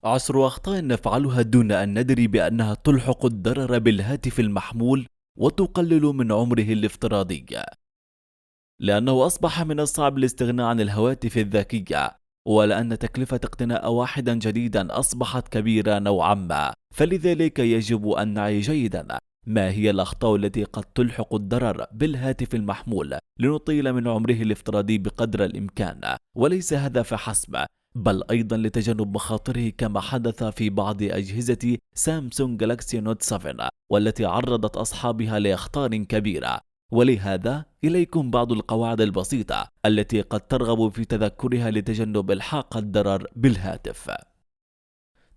10 أخطاء نفعلها دون أن ندري بأنها تلحق الضرر بالهاتف المحمول وتقلل من عمره الافتراضي. لأنه أصبح من الصعب الاستغناء عن الهواتف الذكية، ولأن تكلفة اقتناء واحد جديدا أصبحت كبيرة نوعا ما، فلذلك يجب أن نعي جيدا ما هي الأخطاء التي قد تلحق الضرر بالهاتف المحمول لنطيل من عمره الافتراضي بقدر الإمكان. وليس هذا فحسب، بل أيضا لتجنب مخاطره كما حدث في بعض أجهزة سامسونج جالاكسي نوت 7 والتي عرضت أصحابها لأخطار كبيرة. ولهذا إليكم بعض القواعد البسيطة التي قد ترغب في تذكرها لتجنب إلحاق الضرر بالهاتف.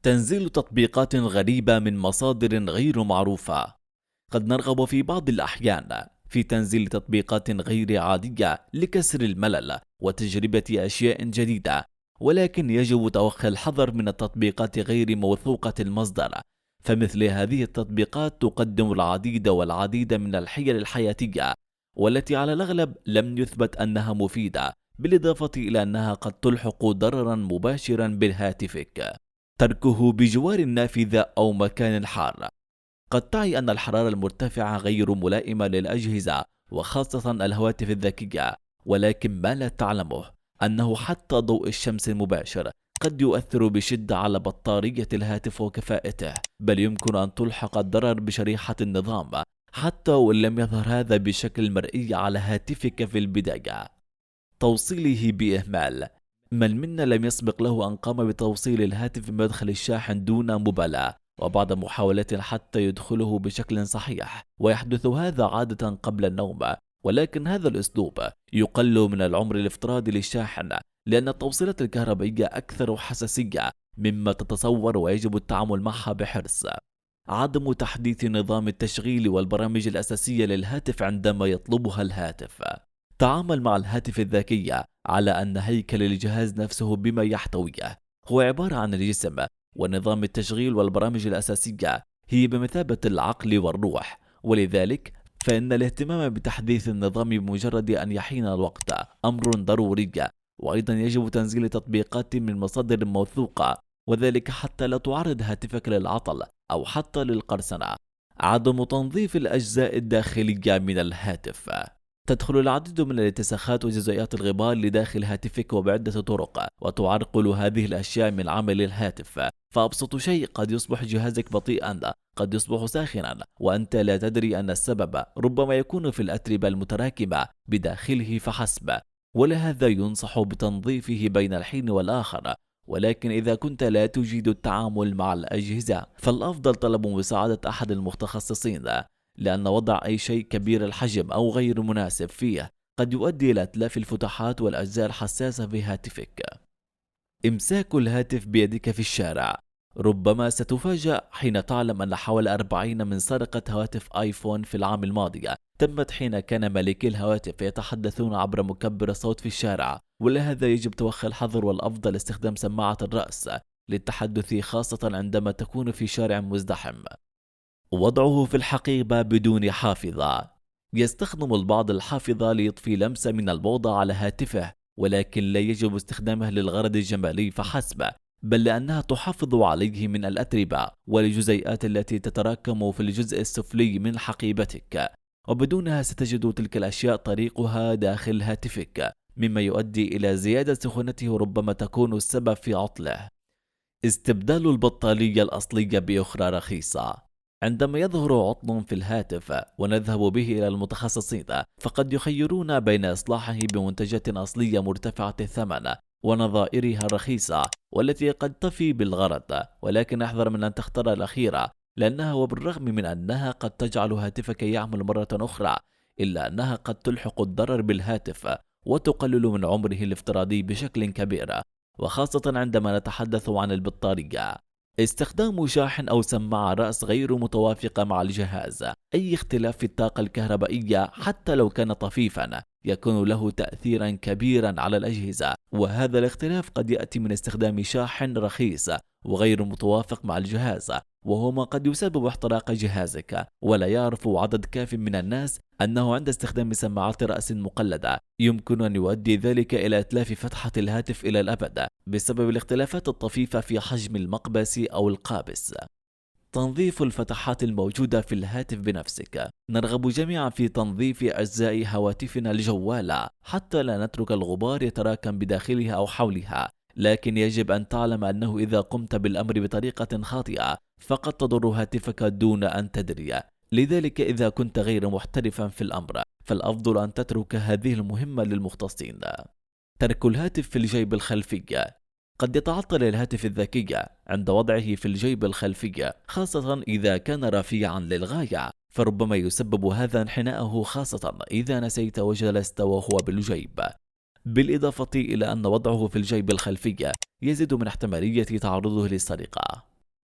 تنزيل تطبيقات غريبة من مصادر غير معروفة. قد نرغب في بعض الأحيان في تنزيل تطبيقات غير عادية لكسر الملل وتجربة أشياء جديدة، ولكن يجب توخي الحذر من التطبيقات غير موثوقة المصدر، فمثل هذه التطبيقات تقدم العديد من الحيل الحياتية والتي على الأغلب لم يثبت أنها مفيدة، بالإضافة إلى أنها قد تلحق ضررا مباشرا بالهاتفك. تركه بجوار النافذة أو مكان حار. قد تعي أن الحرارة المرتفعة غير ملائمة للأجهزة وخاصة الهواتف الذكية، ولكن ما لا تعلمه أنه حتى ضوء الشمس المباشر قد يؤثر بشدة على بطارية الهاتف وكفاءته، بل يمكن أن تلحق الضرر بشريحة النظام حتى وإن لم يظهر هذا بشكل مرئي على هاتفك في البداية. توصيله بإهمال. من منا لم يسبق له أن قام بتوصيل الهاتف بمدخل الشاحن دون مبالاة، وبعد محاولات حتى يدخله بشكل صحيح، ويحدث هذا عادة قبل النوم. ولكن هذا الأسلوب يقل من العمر الافتراضي للشاحن، لأن التوصيلات الكهربائية أكثر حساسية مما تتصور ويجب التعامل معها بحرص. عدم تحديث نظام التشغيل والبرامج الأساسية للهاتف عندما يطلبها الهاتف. تعامل مع الهاتف الذكي على أن هيكل الجهاز نفسه بما يحتويه هو عبارة عن الجسم، ونظام التشغيل والبرامج الأساسية هي بمثابة العقل والروح، ولذلك فإن الاهتمام بتحديث النظام بمجرد أن يحين الوقت أمر ضروري. وأيضا يجب تنزيل تطبيقات من مصادر موثوقة، وذلك حتى لا تعرض هاتفك للعطل أو حتى للقرصنة. عدم تنظيف الأجزاء الداخلية من الهاتف. تدخل العديد من الاتساخات وجزيئات الغبار لداخل هاتفك وبعدة طرق، وتعرقل هذه الأشياء من عمل الهاتف. فأبسط شيء قد يصبح جهازك بطيئا، قد يصبح ساخنا، وأنت لا تدري أن السبب ربما يكون في الأتربة المتراكمة بداخله فحسب، ولهذا ينصح بتنظيفه بين الحين والآخر. ولكن إذا كنت لا تجيد التعامل مع الأجهزة، فالأفضل طلب مساعدة أحد المتخصصين، لأن وضع أي شيء كبير الحجم أو غير مناسب فيه قد يؤدي إلى إتلاف الفتحات والأجزاء الحساسة في هاتفك. إمساك الهاتف بيدك في الشارع. ربما ستفاجأ حين تعلم أن حوالي 40 من سرقة هواتف آيفون في العام الماضي تمت حين كان مالكي الهواتف يتحدثون عبر مكبر الصوت في الشارع، ولهذا يجب توخي الحذر، والأفضل استخدام سماعة الرأس للتحدث خاصة عندما تكون في شارع مزدحم. وضعه في الحقيبة بدون حافظة. يستخدم البعض الحافظة ليضفي لمسة من البوضة على هاتفه، ولكن لا يجب استخدامها للغرض الجمالي فحسب، بل لأنها تحافظ عليه من الأتربة والجزيئات التي تتراكم في الجزء السفلي من حقيبتك، وبدونها ستجد تلك الأشياء طريقها داخل هاتفك، مما يؤدي إلى زيادة سخونته وربما تكون السبب في عطله. استبدال البطارية الأصلية بأخرى رخيصة. عندما يظهر عطل في الهاتف ونذهب به إلى المتخصصين، فقد يخيرون بين إصلاحه بمنتجات أصلية مرتفعة الثمن ونظائرها رخيصة والتي قد تفي بالغرض، ولكن احذر من أن تختار الأخيرة، لأنها وبالرغم من أنها قد تجعل هاتفك يعمل مرة أخرى، إلا أنها قد تلحق الضرر بالهاتف وتقلل من عمره الافتراضي بشكل كبير، وخاصة عندما نتحدث عن البطارية. استخدام شاحن أو سماعة رأس غير متوافقة مع الجهاز. أي اختلاف في الطاقة الكهربائية حتى لو كان طفيفا يكون له تأثيرا كبيرا على الأجهزة، وهذا الاختلاف قد يأتي من استخدام شاحن رخيص وغير متوافق مع الجهاز، وهو ما قد يسبب احتراق جهازك. ولا يعرف عدد كاف من الناس أنه عند استخدام سماعات رأس مقلدة يمكن أن يؤدي ذلك إلى إتلاف فتحة الهاتف إلى الأبد بسبب الاختلافات الطفيفة في حجم المقبس أو القابس. تنظيف الفتحات الموجودة في الهاتف بنفسك. نرغب جميعا في تنظيف أجزاء هواتفنا الجوالة حتى لا نترك الغبار يتراكم بداخلها أو حولها، لكن يجب أن تعلم أنه إذا قمت بالأمر بطريقة خاطئة فقد تضر هاتفك دون أن تدري. لذلك إذا كنت غير محترفا في الأمر فالأفضل أن تترك هذه المهمة للمختصين. ترك الهاتف في الجيب الخلفي. قد يتعطل الهاتف الذكي عند وضعه في الجيب الخلفي، خاصة إذا كان رفيعا للغاية، فربما يسبب هذا انحناءه خاصة إذا نسيت وجلست وهو بالجيب. بالإضافة إلى أن وضعه في الجيب الخلفي يزيد من احتمالية تعرضه للسرقة.